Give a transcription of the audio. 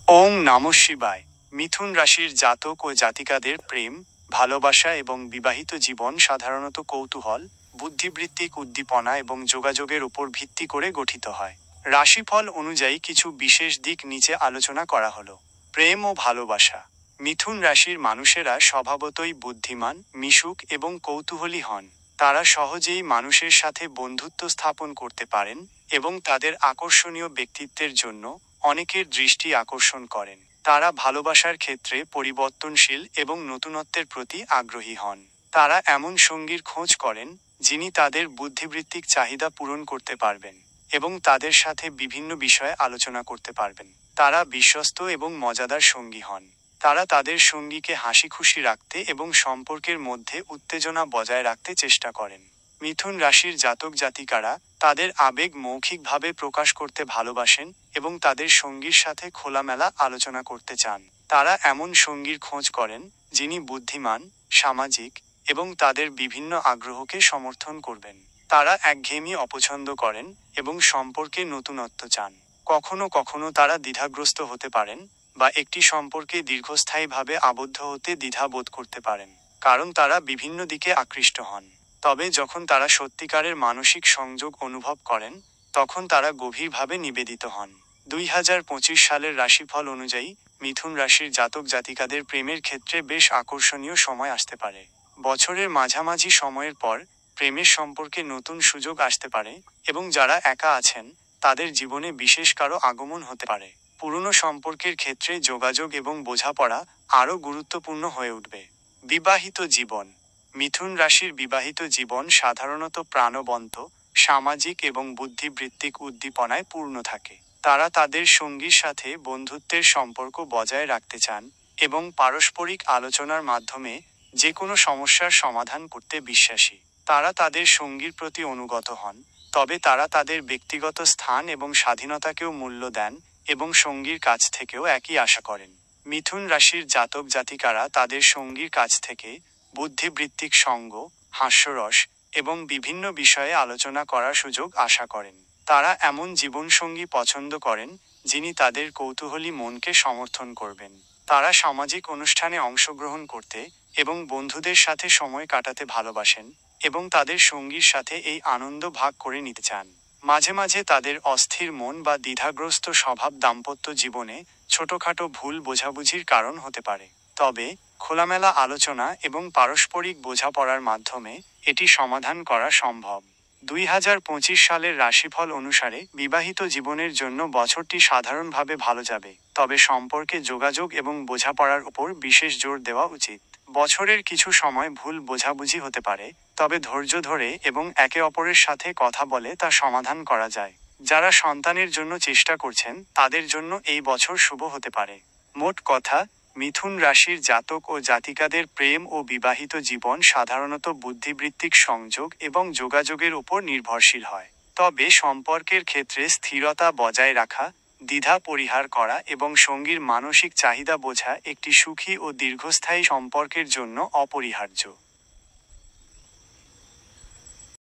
ওং নমঃ শিবায়। মিথুন রাশির জাতক ও জাতিকাদের প্রেম, ভালোবাসা এবং বিবাহিত জীবন সাধারণত কৌতূহল, বুদ্ধিবৃত্তিক উদ্দীপনা এবং যোগাযোগের উপর ভিত্তি করে গঠিত হয়। রাশিফল অনুযায়ী কিছু বিশেষ দিক নিচে আলোচনা করা হলো। প্রেম ও ভালোবাসা। মিথুন রাশির মানুষেরা স্বভাবতই বুদ্ধিমান, মিশুক এবং কৌতূহলী হন। তারা সহজেই মানুষের সাথে বন্ধুত্ব স্থাপন করতে পারেন এবং তাদের আকর্ষণীয় ব্যক্তিত্বের জন্য অনেকের দৃষ্টি আকর্ষণ করেন। তারা ভালোবাসার ক্ষেত্রে পরিবর্তনশীল এবং নতুনত্বের প্রতি আগ্রহী হন। তারা এমন সঙ্গীর খোঁজ করেন যিনি তাদের বুদ্ধিবৃত্তিক চাহিদা পূরণ করতে পারবেন এবং তাদের সাথে বিভিন্ন বিষয়ে আলোচনা করতে পারবেন। তারা বিশ্বস্ত এবং মজাদার সঙ্গী হন। তারা তাদের সঙ্গীকে হাসিখুশি রাখতে এবং সম্পর্কের মধ্যে উত্তেজনা বজায় রাখতে চেষ্টা করেন। মিথুন রাশির জাতক জাতিকারা তাদের আবেগ মৌখিকভাবে প্রকাশ করতে ভালোবাসেন এবং তাদের সঙ্গীর সাথে খোলামেলা আলোচনা করতে চান। তারা এমন সঙ্গীর খোঁজ করেন যিনি বুদ্ধিমান, সামাজিক এবং তাদের বিভিন্ন আগ্রহকে সমর্থন করবেন। তারা একঘেয়েমি অপছন্দ করেন এবং সম্পর্কে নতুনত্ব চান। কখনো কখনো তারা দ্বিধাগ্রস্ত হতে পারেন বা একটি সম্পর্কে দীর্ঘস্থায়ীভাবে আবদ্ধ হতে দ্বিধা বোধ করতে পারেন, কারণ তারা বিভিন্ন দিকে আকৃষ্ট হন। তবে যখন তারা সত্যিকারের মানসিক সংযোগ অনুভব করেন, তখন তারা গভীরভাবে নিবেদিত হন। 2025 সালের রাশিফল অনুযায়ী মিথুন রাশির জাতক জাতিকাদের প্রেমের ক্ষেত্রে বেশ আকর্ষণীয় সময় আসতে পারে। বছরের মাঝামাঝি সময়ের পর প্রেমের সম্পর্কে নতুন সুযোগ আসতে পারে এবং যারা একা আছেন তাদের জীবনে বিশেষ কারো আগমন হতে পারে। পুরনো সম্পর্কের ক্ষেত্রে যোগাযোগ এবং বোঝাপড়া আরও গুরুত্বপূর্ণ হয়ে উঠবে। বিবাহিত জীবন। মিথুন রাশির বিবাহিত জীবন সাধারণত প্রাণবন্ত, সামাজিক এবং বুদ্ধিবৃত্তিক উদ্দীপনায় পূর্ণ থাকে। তারা তাদের সঙ্গীর সাথে বন্ধুত্বের সম্পর্ক বজায় রাখতে চান এবং পারস্পরিক আলোচনার মাধ্যমে যে কোনো সমস্যার সমাধান করতে বিশ্বাসী। তারা তাদের সঙ্গীর প্রতি অনুগত হন, তবে তারা তাদের ব্যক্তিগত স্থান এবং স্বাধীনতাকেও মূল্য দেন এবং সঙ্গীর কাছ থেকেও একই আশা করেন। মিথুন রাশির জাতক জাতিকারা তাদের সঙ্গীর কাছ থেকে বুদ্ধিবৃত্তিক সঙ্গ, হাস্যরস এবং বিভিন্ন বিষয়ে আলোচনা করার সুযোগ আশা করেন। তারা এমন জীবনসঙ্গী পছন্দ করেন যিনি তাদের কৌতূহলী মনকে সমর্থন করবেন। তারা সামাজিক অনুষ্ঠানে অংশগ্রহণ করতে এবং বন্ধুদের সাথে সময় কাটাতে ভালোবাসেন এবং তাদের সঙ্গীর সাথে এই আনন্দ ভাগ করে নিতে চান। মাঝে মাঝে তাদের অস্থির মন বা দ্বিধাগ্রস্ত স্বভাব দাম্পত্য জীবনে ছোটখাটো ভুল বোঝাবুঝির কারণ হতে পারে। তবে খোলামেলা আলোচনা এবং পারস্পরিক বোঝাপড়ার মাধ্যমে এটি সমাধান করা সম্ভব। 2025 সালের রাশিফল অনুসারে বিবাহিত জীবনের জন্য বছরটি সাধারণভাবে ভালো যাবে, তবে সম্পর্কে যোগাযোগ এবং বোঝাপড়ার উপর বিশেষ জোর দেওয়া উচিত। বছরের কিছু সময় ভুল বোঝাবুঝি হতে পারে, তবে ধৈর্য ধরে এবং একে অপরের সাথে কথা বলে তা সমাধান করা যায়। যারা সন্তানের জন্য চেষ্টা করছেন তাদের জন্য এই বছর শুভ হতে পারে। মোট কথা, মিথুন রাশির জাতক ও জাতিকাদের প্রেম ও বিবাহিত জীবন সাধারণত বুদ্ধিবৃত্তিক সংযোগ এবং যোগাযোগের উপর নির্ভরশীল হয়। তবে সম্পর্কের ক্ষেত্রে স্থিরতা বজায় রাখা, দ্বিধা পরিহার করা এবং সঙ্গীর মানসিক চাহিদা বোঝা একটি সুখী ও দীর্ঘস্থায়ী সম্পর্কের জন্য অপরিহার্য।